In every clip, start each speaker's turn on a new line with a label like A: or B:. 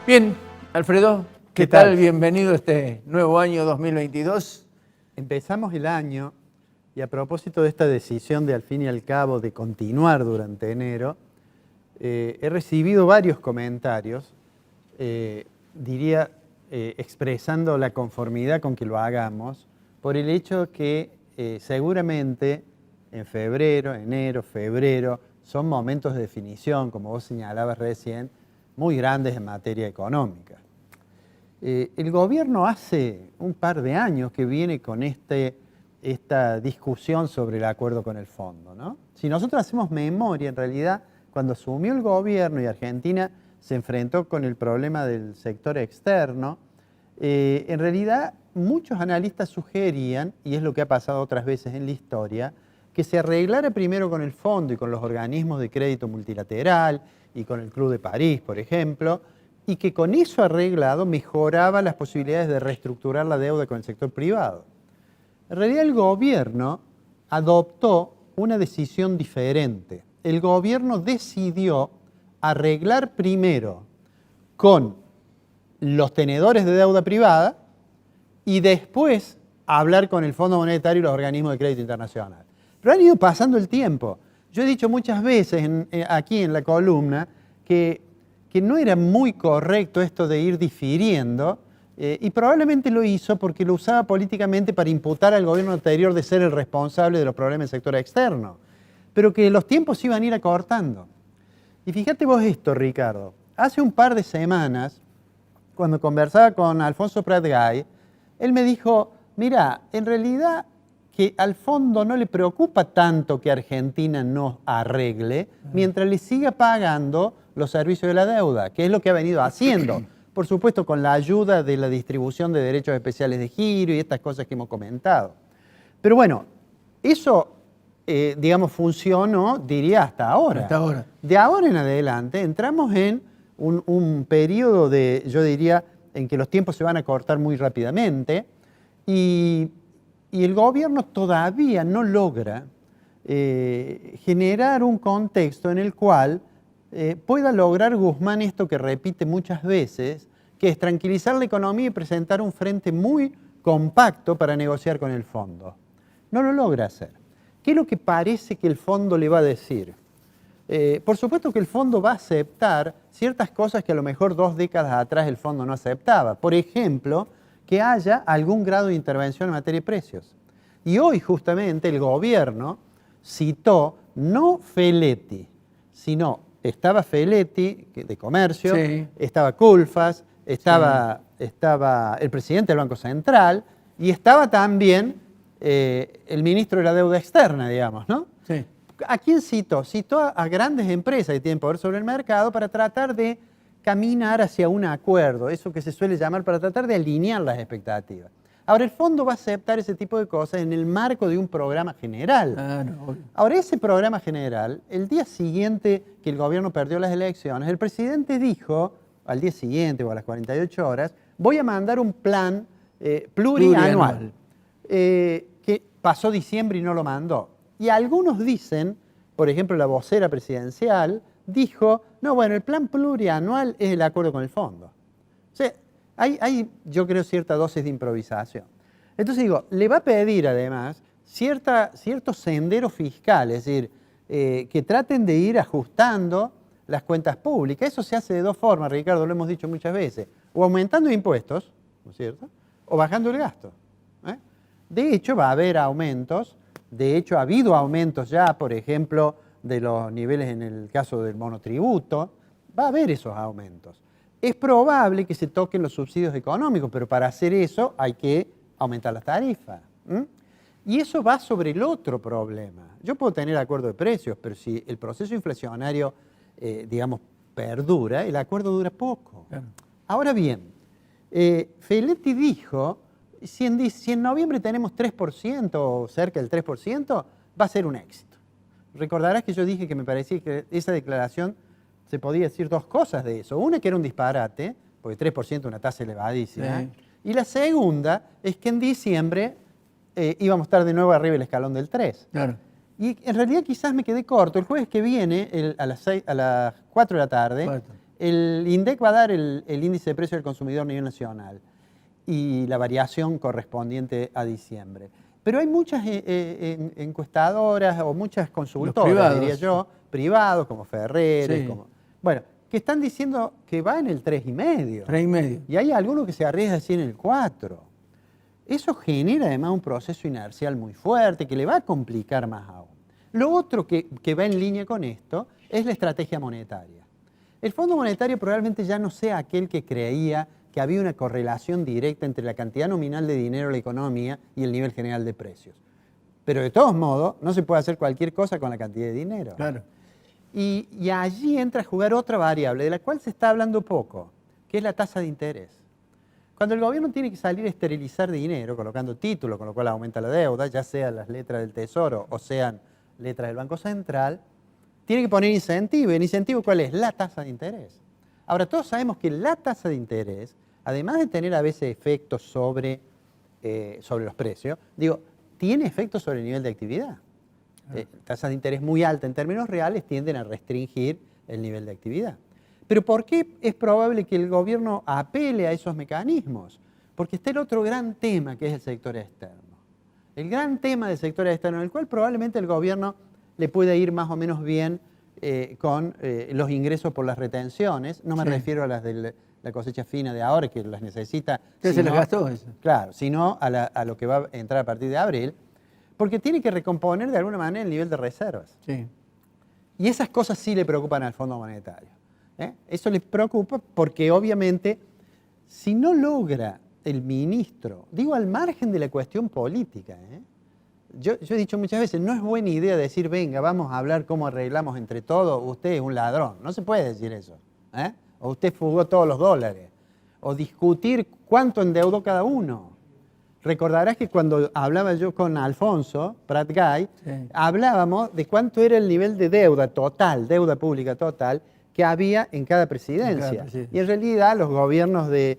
A: Bien, Alfredo, ¿qué
B: tal?
A: tal? Bienvenido a este nuevo año 2022.
B: Empezamos el año y a propósito de esta decisión de al fin y al cabo de continuar durante enero, he recibido varios comentarios, expresando la conformidad con que lo hagamos, por el hecho que seguramente en enero, febrero, son momentos de definición, como vos señalabas recién, muy grandes en materia económica. El gobierno hace un par de años que viene con esta discusión sobre el acuerdo con el fondo, ¿no? Si nosotros hacemos memoria, en realidad, cuando asumió el gobierno y Argentina se enfrentó con el problema del sector externo, en realidad muchos analistas sugerían, y es lo que ha pasado otras veces en la historia, que se arreglara primero con el fondo y con los organismos de crédito multilateral y con el Club de París, por ejemplo, y que con eso arreglado mejoraba las posibilidades de reestructurar la deuda con el sector privado. En realidad el gobierno adoptó una decisión diferente. El gobierno decidió arreglar primero con los tenedores de deuda privada y después hablar con el Fondo Monetario y los organismos de crédito internacional. Pero han ido pasando el tiempo. Yo he dicho muchas veces aquí en la columna que no era muy correcto esto de ir difiriendo, y probablemente lo hizo porque lo usaba políticamente para imputar al gobierno anterior de ser el responsable de los problemas del sector externo, pero que los tiempos iban a ir acortando. Y fíjate vos esto, Ricardo. Hace un par de semanas, cuando conversaba con Alfonso Prat-Gay, él me dijo, mira, en realidad que al fondo no le preocupa tanto que Argentina no arregle mientras le siga pagando los servicios de la deuda, que es lo que ha venido haciendo. Por supuesto, con la ayuda de la distribución de derechos especiales de giro y estas cosas que hemos comentado. Pero bueno, eso, digamos, funcionó, diría, hasta ahora.
A: Hasta ahora.
B: De ahora en adelante entramos en un periodo de, yo diría, en que los tiempos se van a cortar muy rápidamente y el gobierno todavía no logra generar un contexto en el cual pueda lograr Guzmán esto que repite muchas veces, que es tranquilizar la economía y presentar un frente muy compacto para negociar con el fondo. No lo logra hacer. ¿Qué es lo que parece que el fondo le va a decir? Por supuesto que el fondo va a aceptar ciertas cosas que a lo mejor 2 décadas atrás el fondo no aceptaba. Por ejemplo, que haya algún grado de intervención en materia de precios. Y hoy justamente el gobierno citó no Feletti, sino estaba Feletti de Comercio,
A: Sí.
B: estaba Culfas, estaba el presidente del Banco Central y estaba también el ministro de la Deuda Externa, digamos, ¿no?
A: Sí.
B: ¿A quién citó? Citó a grandes empresas que tienen poder sobre el mercado para tratar de caminar hacia un acuerdo, eso que se suele llamar para tratar de alinear las expectativas. Ahora, el fondo va a aceptar ese tipo de cosas en el marco de un programa general.
A: No.
B: Ahora, ese programa general, el día siguiente que el gobierno perdió las elecciones, el presidente dijo, al día siguiente o a las 48 horas, voy a mandar un plan plurianual, que pasó diciembre y no lo mandó. Y algunos dicen, por ejemplo, la vocera presidencial dijo, no, bueno, el plan plurianual es el acuerdo con el fondo. O sea, hay, yo creo, cierta dosis de improvisación. Entonces digo, le va a pedir además ciertos senderos fiscales, es decir, que traten de ir ajustando las cuentas públicas. Eso se hace de 2 formas, Ricardo, lo hemos dicho muchas veces. O aumentando impuestos, ¿no es cierto? O bajando el gasto. De hecho, va a haber aumentos. De hecho, ha habido aumentos ya, por ejemplo, de los niveles en el caso del monotributo. Va a haber esos aumentos. Es probable que se toquen los subsidios económicos, pero para hacer eso hay que aumentar las tarifas. Y eso va sobre el otro problema. Yo puedo tener acuerdo de precios, pero si el proceso inflacionario, digamos, perdura, el acuerdo dura poco.
A: Claro.
B: Ahora bien, Feletti dijo, si en noviembre tenemos 3% o cerca del 3%, va a ser un éxito. Recordarás que yo dije que me parecía que esa declaración se podía decir 2 cosas de eso. Una, que era un disparate, porque 3% es una tasa elevadísima.
A: Sí.
B: Y la segunda es que en diciembre íbamos a estar de nuevo arriba del escalón del 3.
A: Claro.
B: Y en realidad quizás me quedé corto. El jueves que viene, a las 4 de la tarde, El INDEC va a dar el índice de precio del consumidor a nivel nacional y la variación correspondiente a diciembre. Pero hay muchas encuestadoras o muchas consultoras,
A: privados.
B: diría yo, privados como Ferreres,
A: Sí.
B: bueno, que están diciendo que va en el 3,5.
A: 3,5.
B: Y hay algunos que se arriesgan a decir en el 4. Eso genera además un proceso inercial muy fuerte que le va a complicar más aún. Lo otro que va en línea con esto es la estrategia monetaria. El Fondo Monetario probablemente ya no sea aquel que creía que había una correlación directa entre la cantidad nominal de dinero en la economía y el nivel general de precios. Pero de todos modos, no se puede hacer cualquier cosa con la cantidad de dinero.
A: Claro.
B: Y allí entra a jugar otra variable de la cual se está hablando poco, que es la tasa de interés. Cuando el gobierno tiene que salir a esterilizar dinero, colocando títulos, con lo cual aumenta la deuda, ya sean las letras del Tesoro o sean letras del Banco Central, tiene que poner incentivo. ¿Y el incentivo cuál es? La tasa de interés. Ahora, todos sabemos que la tasa de interés, además de tener a veces efectos sobre los precios, tiene efectos sobre el nivel de actividad. Tasas de interés muy altas en términos reales tienden a restringir el nivel de actividad. Pero ¿por qué es probable que el gobierno apele a esos mecanismos? Porque está el otro gran tema que es el sector externo. El gran tema del sector externo, en el cual probablemente el gobierno le puede ir más o menos bien con los ingresos por las retenciones. No me refiero a las de la cosecha fina de ahora, que las necesita.
A: ¿Qué se les gastó eso?
B: Claro, sino a lo que va a entrar a partir de abril, porque tiene que recomponer de alguna manera el nivel de reservas.
A: Sí.
B: Y esas cosas sí le preocupan al Fondo Monetario. Eso le preocupa porque obviamente si no logra el ministro, digo al margen de la cuestión política, yo he dicho muchas veces, no es buena idea decir, venga, vamos a hablar cómo arreglamos entre todos, usted es un ladrón. No se puede decir eso. O usted fugó todos los dólares. O discutir cuánto endeudó cada uno. Recordarás que cuando hablaba yo con Alfonso Prat Gay, hablábamos de cuánto era el nivel de deuda total, deuda pública total, que había en cada presidencia. Y en realidad los gobiernos de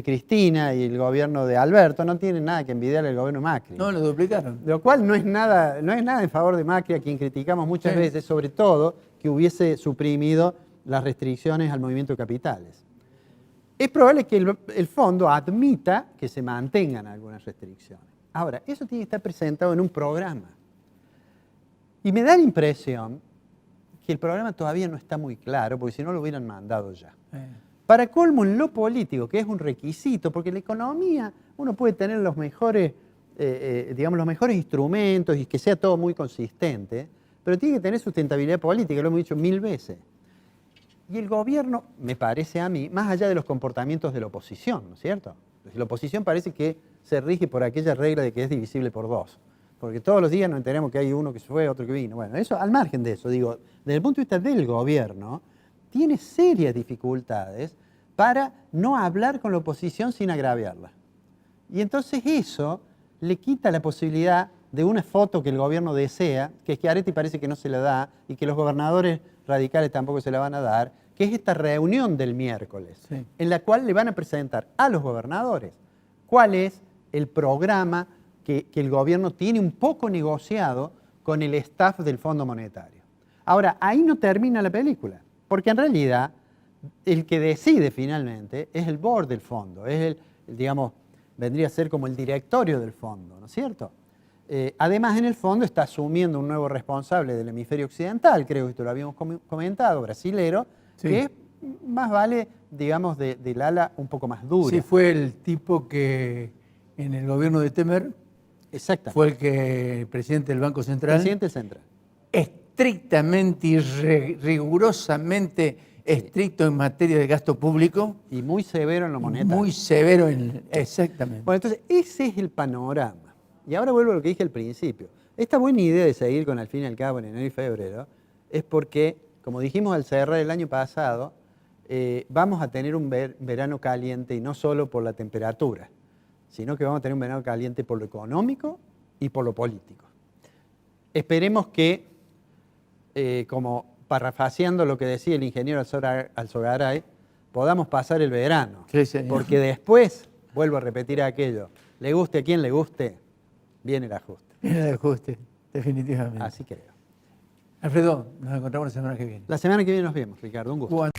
B: Cristina y el gobierno de Alberto no tienen nada que envidiar al gobierno Macri.
A: No, lo duplicaron.
B: Lo cual no es nada en favor de Macri, a quien criticamos muchas veces, sobre todo que hubiese suprimido las restricciones al movimiento de capitales. Es probable que el fondo admita que se mantengan algunas restricciones. Ahora, eso tiene que estar presentado en un programa. Y me da la impresión que el programa todavía no está muy claro, porque si no lo hubieran mandado ya. Para colmo, en lo político, que es un requisito, porque en la economía uno puede tener los mejores, los mejores instrumentos y que sea todo muy consistente, pero tiene que tener sustentabilidad política, lo hemos dicho 1000 veces. Y el gobierno, me parece a mí, más allá de los comportamientos de la oposición, ¿no es cierto? La oposición parece que se rige por aquella regla de que es divisible por 2. Porque todos los días nos enteramos que hay uno que se fue, otro que vino. Bueno, eso al margen de eso, digo, desde el punto de vista del gobierno, tiene serias dificultades para no hablar con la oposición sin agraviarla. Y entonces eso le quita la posibilidad de una foto que el gobierno desea, que Schiaretti parece que no se la da y que los gobernadores radicales tampoco se la van a dar, que es esta reunión del miércoles, en la cual le van a presentar a los gobernadores cuál es el programa que el gobierno tiene un poco negociado con el staff del Fondo Monetario. Ahora, ahí no termina la película, porque en realidad el que decide finalmente es el board del fondo, es vendría a ser como el directorio del fondo, ¿no es cierto? Además, en el fondo está asumiendo un nuevo responsable del hemisferio occidental, creo que esto lo habíamos comentado, brasilero, que es, más vale, digamos, del ala un poco más dura.
A: Sí, fue el tipo que en el gobierno de Temer fue el presidente del Banco Central.
B: Presidente central.
A: Estrictamente y rigurosamente estricto en materia de gasto público.
B: Y muy severo en lo monetario.
A: Muy severo exactamente.
B: Bueno, entonces ese es el panorama. Y ahora vuelvo a lo que dije al principio. Esta buena idea de seguir con Al fin y al cabo en enero y febrero es porque, como dijimos al cerrar el año pasado, vamos a tener un verano caliente, y no solo por la temperatura, sino que vamos a tener un verano caliente por lo económico y por lo político. Esperemos que, como parafraseando lo que decía el ingeniero Alzogaray, podamos pasar el verano.
A: Sí, señor.
B: Porque después, vuelvo a repetir aquello, le guste a quien le guste, viene el ajuste.
A: Viene el ajuste, definitivamente.
B: Así creo.
A: Alfredo, nos encontramos la semana que viene.
B: La semana que viene nos vemos, Ricardo. Un gusto.